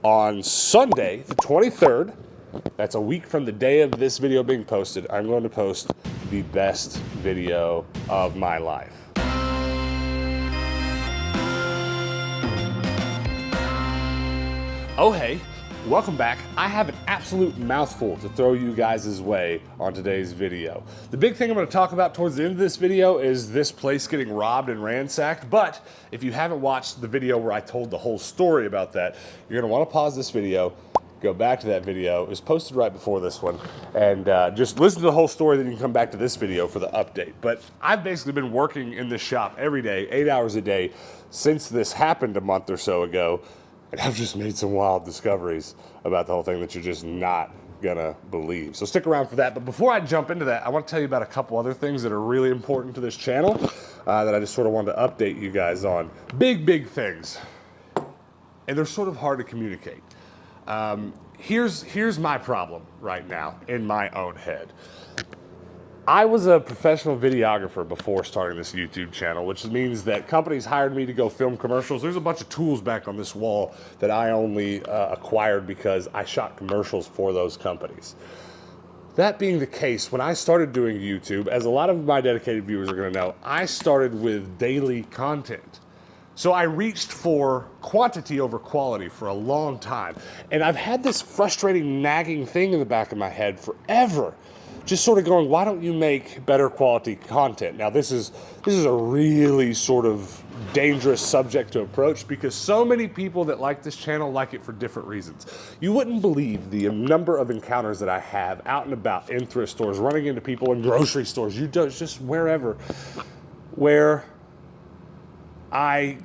On Sunday, the 23rd, that's a week from the day of this video being posted, I'm going to post the best video of my life. Oh hey, welcome back. I have an absolute mouthful to throw you guys' way on today's video. The big thing I'm going to talk about towards the end of this video is this place getting robbed and ransacked, but if you haven't watched the video where I told the whole story about that, you're going to want to pause this video, go back to that video. It was posted right before this one, and just listen to the whole story, then you can come back to this video for the update. But I've basically been working in this shop every day, 8 hours a day, since this happened a month or so ago. And I've just made some wild discoveries about the whole thing that you're just not gonna believe. So stick around for that. But before I jump into that, I want to tell you about a couple other things that are really important to this channel that I just sort of wanted to update you guys on. Big things. And they're sort of hard to communicate. Here's my problem right now in my own head. I was a professional videographer before starting this YouTube channel, which means that companies hired me to go film commercials. There's a bunch of tools back on this wall that I only acquired because I shot commercials for those companies. That being the case, when I started doing YouTube, as a lot of my dedicated viewers are going to know, I started with daily content. So I reached for quantity over quality for a long time. And I've had this frustrating, nagging thing in the back of my head forever. Just sort of going, why don't you make better quality content? Now this is a really sort of dangerous subject to approach because so many people that like this channel like it for different reasons. You wouldn't believe the number of encounters that I have out and about in thrift stores, running into people in grocery stores, just wherever, where I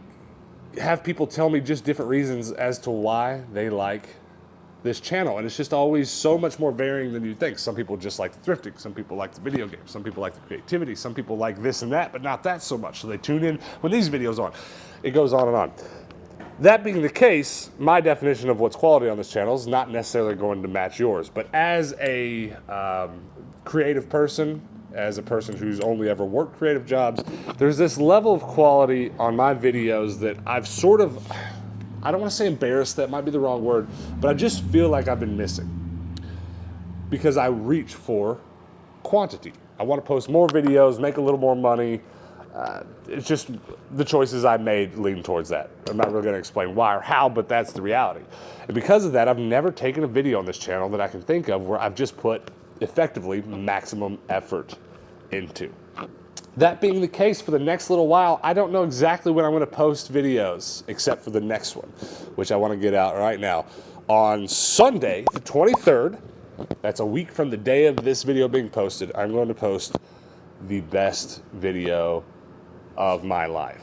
have people tell me just different reasons as to why they like this channel, and it's just always so much more varying than you think. Some people just like the thrifting, some people like the video games, some people like the creativity, some people like this and that, but not that so much, so they tune in when these videos are on. It goes on and on. That being the case, my definition of what's quality on this channel is not necessarily going to match yours, but as a creative person, as a person who's only ever worked creative jobs, there's this level of quality on my videos that I've sort of, I don't want to say embarrassed, that might be the wrong word, but I just feel like I've been missing because I reach for quantity. I want to post more videos, make a little more money. It's just the choices I made lean towards that. I'm not really going to explain why or how, but that's the reality. And because of that, I've never taken a video on this channel that I can think of where I've just put effectively maximum effort into. That being the case, for the next little while, I don't know exactly when I'm going to post videos, except for the next one, which I want to get out right now. On Sunday, the 23rd, that's a week from the day of this video being posted, I'm going to post the best video of my life.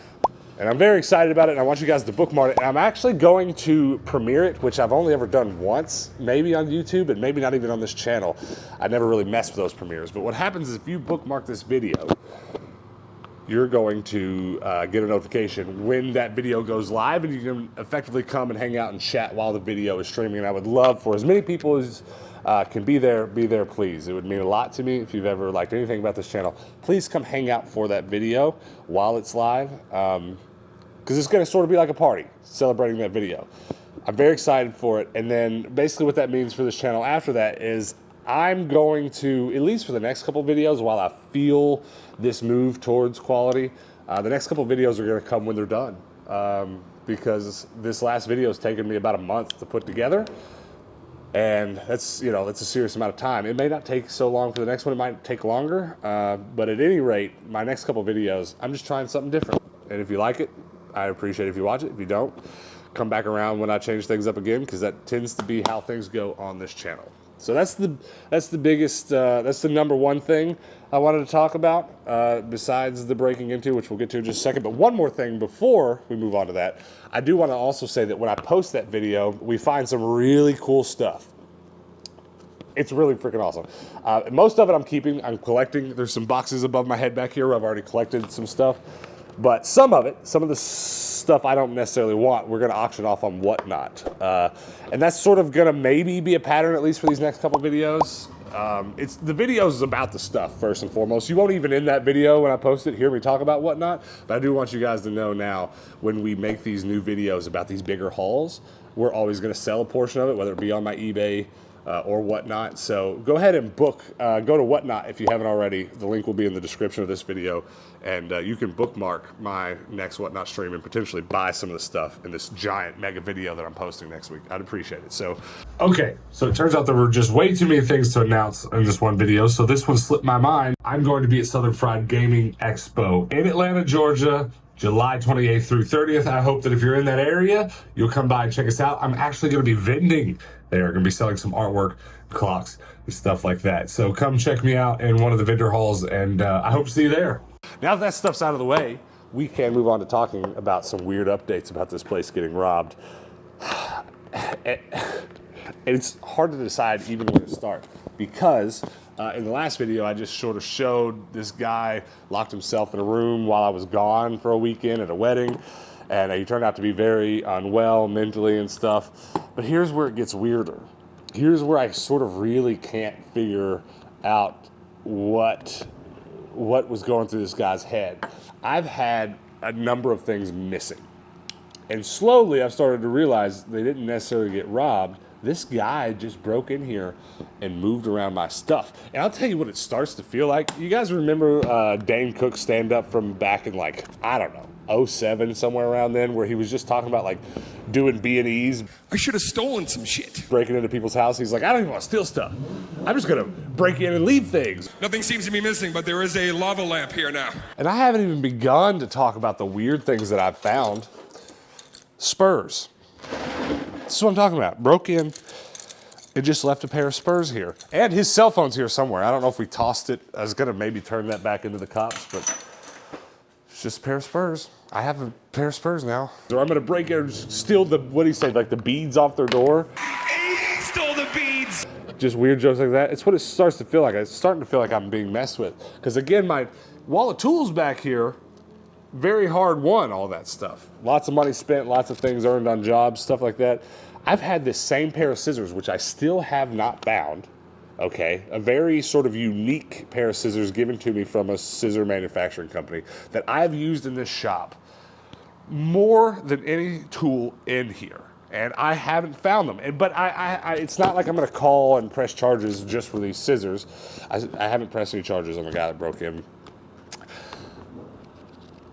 And I'm very excited about it, and I want you guys to bookmark it. And I'm actually going to premiere it, which I've only ever done once, maybe on YouTube, and maybe not even on this channel. I never really messed with those premieres. But what happens is if you bookmark this video, you're going to get a notification when that video goes live, and you can effectively come and hang out and chat while the video is streaming. And I would love for as many people as can be there, please. It would mean a lot to me if you've ever liked anything about this channel. Please come hang out for that video while it's live, because it's going to sort of be like a party celebrating that video. I'm very excited for it. And then basically what that means for this channel after that is I'm going to, at least for the next couple videos, while I feel this move towards quality, the next couple videos are going to come when they're done, because this last video has taken me about a month to put together, and that's a serious amount of time. It may not take so long for the next one, it might take longer, but at any rate, my next couple videos, I'm just trying something different, and if you like it, I appreciate it if you watch it. If you don't, come back around when I change things up again, because that tends to be how things go on this channel. So that's the biggest, that's the number one thing I wanted to talk about, besides the breaking into, which we'll get to in just a second. But one more thing before we move on to that, I do want to also say that when I post that video, we find some really cool stuff. It's really freaking awesome. Most of it I'm keeping, I'm collecting. There's some boxes above my head back here where I've already collected some stuff. But some of the stuff I don't necessarily want, we're going to auction off on Whatnot. And that's sort of going to maybe be a pattern, at least for these next couple videos. The video is about the stuff, first and foremost. You won't even in that video when I post it hear me talk about Whatnot, but I do want you guys to know now, when we make these new videos about these bigger hauls, we're always going to sell a portion of it, whether it be on my eBay or whatnot. So go ahead and book, go to Whatnot if you haven't already. The link will be in the description of this video, and you can bookmark my next Whatnot stream and potentially buy some of the stuff in this giant mega video that I'm posting next week. I'd appreciate it. So, okay, so it turns out there were just way too many things to announce in this one video, so this one slipped my mind. I'm going to be at Southern Fried Gaming Expo in Atlanta, Georgia, July 28th through 30th. I hope that if you're in that area, you'll come by and check us out. I'm actually going to be vending there. Going to be selling some artwork, clocks, and stuff like that. So come check me out in one of the vendor halls, and I hope to see you there. Now that stuff's out of the way, we can move on to talking about some weird updates about this place getting robbed. It's hard to decide even where to start, because in the last video, I just sort of showed this guy locked himself in a room while I was gone for a weekend at a wedding, and he turned out to be very unwell mentally and stuff. But here's where it gets weirder. Here's where I sort of really can't figure out what was going through this guy's head. I've had a number of things missing, and slowly I've started to realize they didn't necessarily get robbed. This guy just broke in here and moved around my stuff. And I'll tell you what it starts to feel like. You guys remember Dane Cook's stand-up from back in, like, I don't know, 07, somewhere around then, where he was just talking about, like, doing B&Es. I should have stolen some shit. Breaking into people's house. He's like, I don't even want to steal stuff. I'm just going to break in and leave things. Nothing seems to be missing, but there is a lava lamp here now. And I haven't even begun to talk about the weird things that I've found. Spurs. This is what I'm talking about. Broke in and just left a pair of Spurs here. And his cell phone's here somewhere. I don't know if we tossed it. I was going to maybe turn that back into the cops, but it's just a pair of Spurs. I have a pair of Spurs now. So I'm going to break in and steal the, what do you say, like the beads off their door? He stole the beads. Just weird jokes like that. It's what it starts to feel like. It's starting to feel like I'm being messed with. Because again, my wall of tools back here, very hard won, all that stuff. Lots of money spent, lots of things earned on jobs, stuff like that. I've had this same pair of scissors, which I still have not found, okay? A very sort of unique pair of scissors given to me from a scissor manufacturing company that I've used in this shop more than any tool in here. And I haven't found them. But it's not like I'm gonna call and press charges just for these scissors. I haven't pressed any charges on the guy that broke in.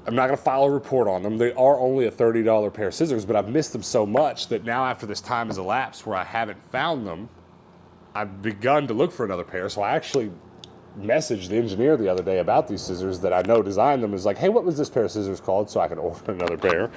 I'm not going to file a report on them. They are only a $30 pair of scissors, but I've missed them so much that now after this time has elapsed where I haven't found them, I've begun to look for another pair. So I actually messaged the engineer the other day about these scissors that I know designed them. Is like, hey, what was this pair of scissors called? So I can order another pair.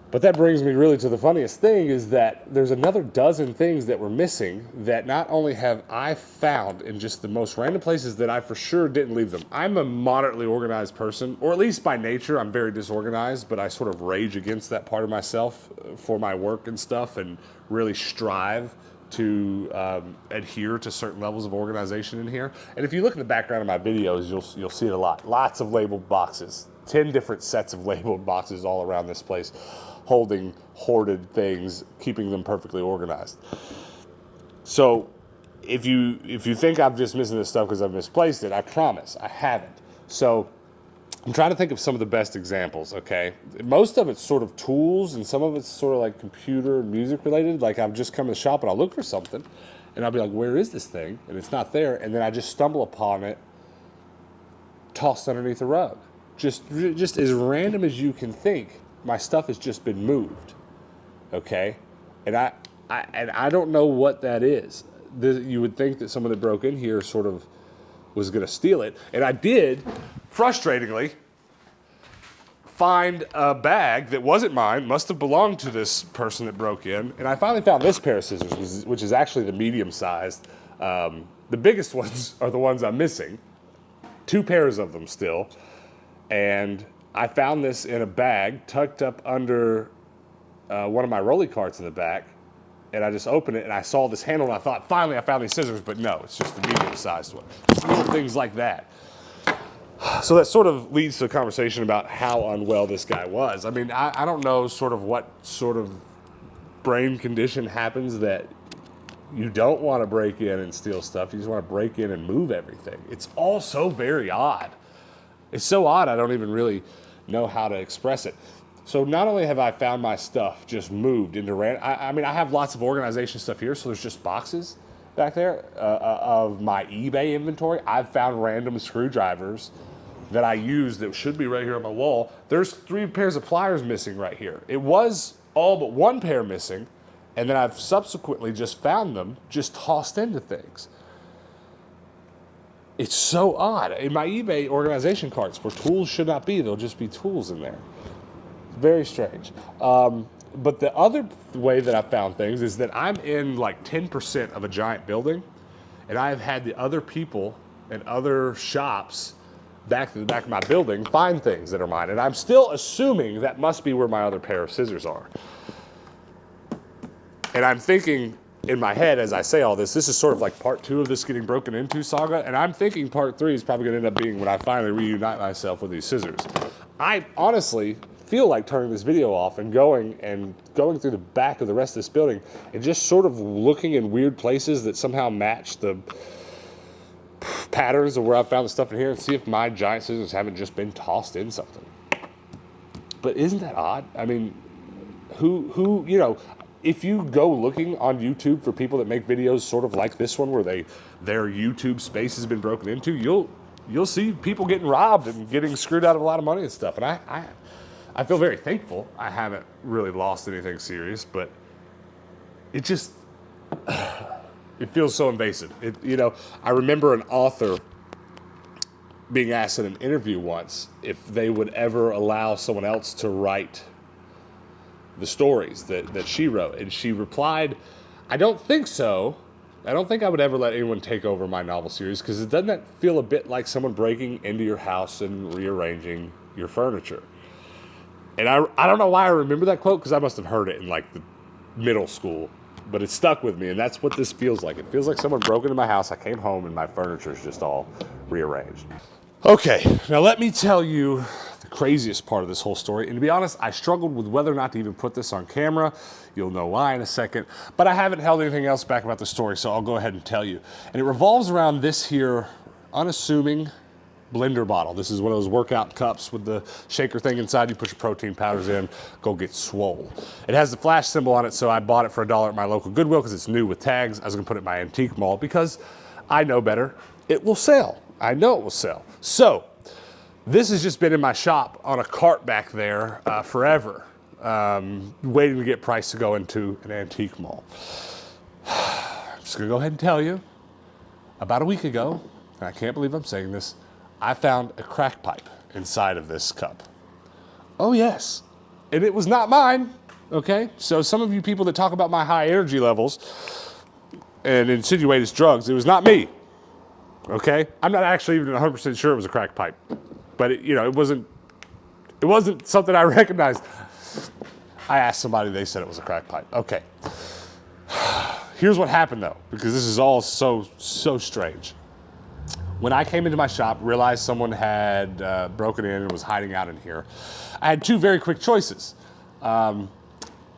But that brings me really to the funniest thing, is that there's another dozen things that were missing that not only have I found in just the most random places that I for sure didn't leave them. I'm a moderately organized person, or at least by nature, I'm very disorganized, but I sort of rage against that part of myself for my work and stuff, and really strive to adhere to certain levels of organization in here. And if you look in the background of my videos, you'll see it a lot. Lots of labeled boxes, 10 different sets of labeled boxes all around this place, holding hoarded things, keeping them perfectly organized. So if you think I'm just missing this stuff because I've misplaced it, I promise I haven't. So I'm trying to think of some of the best examples, okay? Most of it's sort of tools, and some of it's sort of like computer and music related. Like I've just come to the shop and I'll look for something, and I'll be like, where is this thing? And it's not there, and then I just stumble upon it, tossed underneath the rug. Just as random as you can think. My stuff has just been moved, okay? And I don't know what that is. You would think that someone that broke in here sort of was going to steal it. And I did, frustratingly, find a bag that wasn't mine, must have belonged to this person that broke in. And I finally found this pair of scissors, which is actually the medium-sized. The biggest ones are the ones I'm missing. 2 pairs of them still. And I found this in a bag tucked up under one of my rolly carts in the back, and I just opened it and I saw this handle and I thought, finally I found these scissors, but no, it's just the medium-sized one. Little things like that. So that sort of leads to a conversation about how unwell this guy was. I mean, I don't know sort of what sort of brain condition happens that you don't want to break in and steal stuff. You just want to break in and move everything. It's all so very odd. It's so odd I don't even really know how to express it. So not only have I found my stuff just moved into I mean, I have lots of organization stuff here, so there's just boxes back there of my eBay inventory. I've found random screwdrivers that I use that should be right here on my wall. There's 3 pairs of pliers missing right here. It was all but 1 pair missing, and then I've subsequently just found them just tossed into things. It's so odd. In my eBay organization carts, where tools should not be, there'll just be tools in there. Very strange. But the other way that I found things is that I'm in like 10% of a giant building, and I have had the other people and other shops back to the back of my building find things that are mine. And I'm still assuming that must be where my other pair of scissors are. And I'm thinking in my head as I say all this is sort of like part 2 of this getting broken into saga. And I'm thinking part 3 is probably gonna end up being when I finally reunite myself with these scissors. I honestly feel like turning this video off and going through the back of the rest of this building and just sort of looking in weird places that somehow match the patterns of where I found the stuff in here and see if my giant scissors haven't just been tossed in something. But isn't that odd? I mean, who you know, if you go looking on YouTube for people that make videos sort of like this one where their YouTube space has been broken into, you'll see people getting robbed and getting screwed out of a lot of money and stuff. And I feel very thankful I haven't really lost anything serious, but it just it feels so invasive. You know, I remember an author being asked in an interview once if they would ever allow someone else to write the stories that she wrote. And she replied, I don't think so. I don't think I would ever let anyone take over my novel series, because doesn't that feel a bit like someone breaking into your house and rearranging your furniture? And I don't know why I remember that quote, because I must have heard it in like the middle school. But it stuck with me, and that's what this feels like. It feels like someone broke into my house, I came home, and my furniture is just all rearranged. Okay, now let me tell you the craziest part of this whole story. And to be honest, I struggled with whether or not to even put this on camera. You'll know why in a second. But I haven't held anything else back about the story, so I'll go ahead and tell you. And it revolves around this here unassuming blender bottle. This is one of those workout cups with the shaker thing inside. You put your protein powders in, go get swole. It has the flash symbol on it, so I bought it for $1 at my local Goodwill because it's new with tags. I was gonna put it in my antique mall because I know better. It will sell. I know it will sell. So this has just been in my shop on a cart back there forever, waiting to get priced to go into an antique mall. I'm just gonna go ahead and tell you, about a week ago, and I can't believe I'm saying this, I found a crack pipe inside of this cup. Oh yes, and it was not mine, okay? So some of you people that talk about my high energy levels and insinuate it's drugs, it was not me, okay? I'm not actually even 100% sure it was a crack pipe, but it wasn't something I recognized. I asked somebody, they said it was a crack pipe. Okay. Here's what happened though, because this is all so strange. When I came into my shop, realized someone had broken in and was hiding out in here, I had 2 very quick choices. Am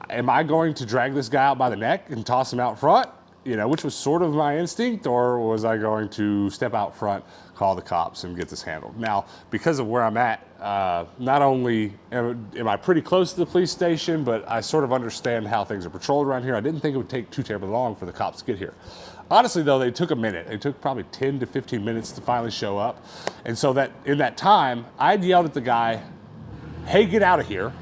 I going to drag this guy out by the neck and toss him out front, which was sort of my instinct, or was I going to step out front, call the cops, and get this handled? Now, because of where I'm at, not only am I pretty close to the police station, but I sort of understand how things are patrolled around here. I didn't think it would take too terribly long for the cops to get here. Honestly, though, they took a minute. They took probably 10 to 15 minutes to finally show up. And so that in that time, I'd yelled at the guy, hey, get out of here.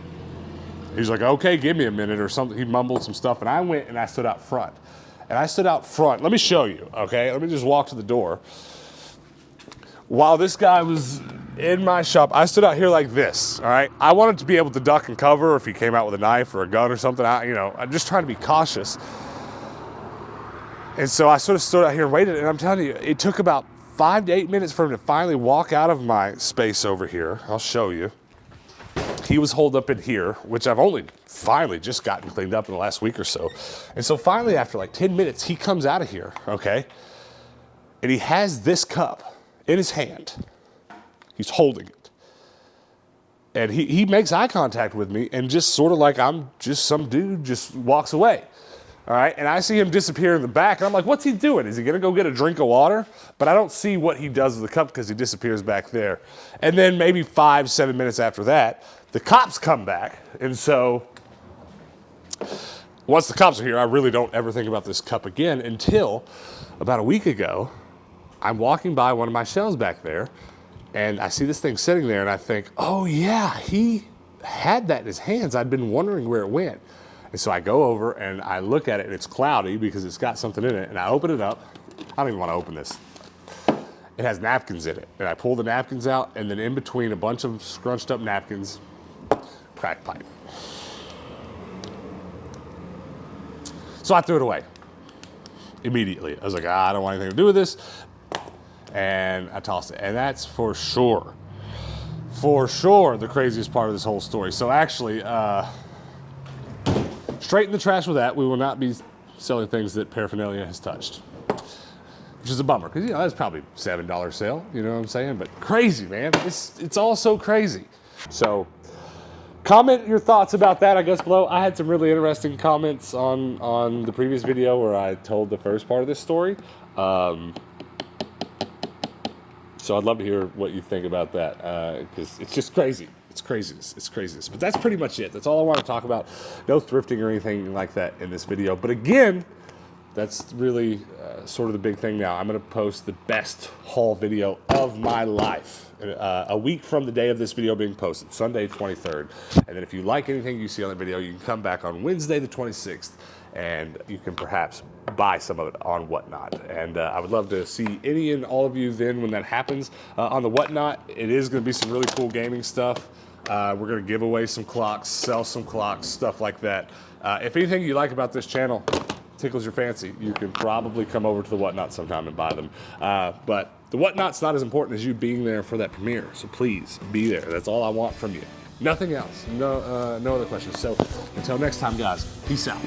He's like, okay, give me a minute or something. He mumbled some stuff, and I went and I stood out front. And I stood out front. Let me show you, okay? Let me just walk to the door. While this guy was in my shop, I stood out here like this, all right? I wanted to be able to duck and cover if he came out with a knife or a gun or something. I'm just trying to be cautious. And so I sort of stood out here and waited, and I'm telling you, it took about 5 to 8 minutes for him to finally walk out of my space over here. I'll show you. He was holed up in here, which I've only finally just gotten cleaned up in the last week or so. And so finally, after like 10 minutes, he comes out of here, okay? And he has this cup in his hand. He's holding it. And he makes eye contact with me and just sort of like I'm just some dude, just walks away. All right, and I see him disappear in the back, and I'm like, what's he doing? Is he gonna go get a drink of water? But I don't see what he does with the cup because he disappears back there. And then maybe 5, 7 minutes after that, the cops come back, and so once the cops are here, I really don't ever think about this cup again until about a week ago. I'm walking by one of my shelves back there, and I see this thing sitting there, and I think, oh yeah, he had that in his hands. I'd been wondering where it went. And so I go over and I look at it, and it's cloudy because it's got something in it, and I open it up. I don't even want to open this. It has napkins in it, and I pull the napkins out, and then in between a bunch of scrunched up napkins, crack pipe. So I threw it away immediately. I was like, I don't want anything to do with this. And I tossed it. And that's for sure the craziest part of this whole story. So actually, straight in the trash with that. We will not be selling things that paraphernalia has touched, which is a bummer, because that's probably $7 sale, you know what I'm saying? But crazy, man. It's all so crazy. So comment your thoughts about that, I guess, below. I had some really interesting comments on the previous video where I told the first part of this story. So I'd love to hear what you think about that, because it's just crazy. It's craziness. It's craziness. But that's pretty much it. That's all I want to talk about. No thrifting or anything like that in this video. But again, that's really sort of the big thing now. I'm going to post the best haul video of my life a week from the day of this video being posted, Sunday 23rd. And then if you like anything you see on the video, you can come back on Wednesday the 26th, and you can perhaps buy some of it on Whatnot. And I would love to see any and all of you then when that happens. On the Whatnot, it is going to be some really cool gaming stuff. We're going to give away some clocks, sell some clocks, stuff like that. If anything you like about this channel tickles your fancy, you can probably come over to the Whatnot sometime and buy them. But the Whatnot's not as important as you being there for that premiere. So please be there. That's all I want from you. Nothing else. No other questions. So until next time, guys, peace out.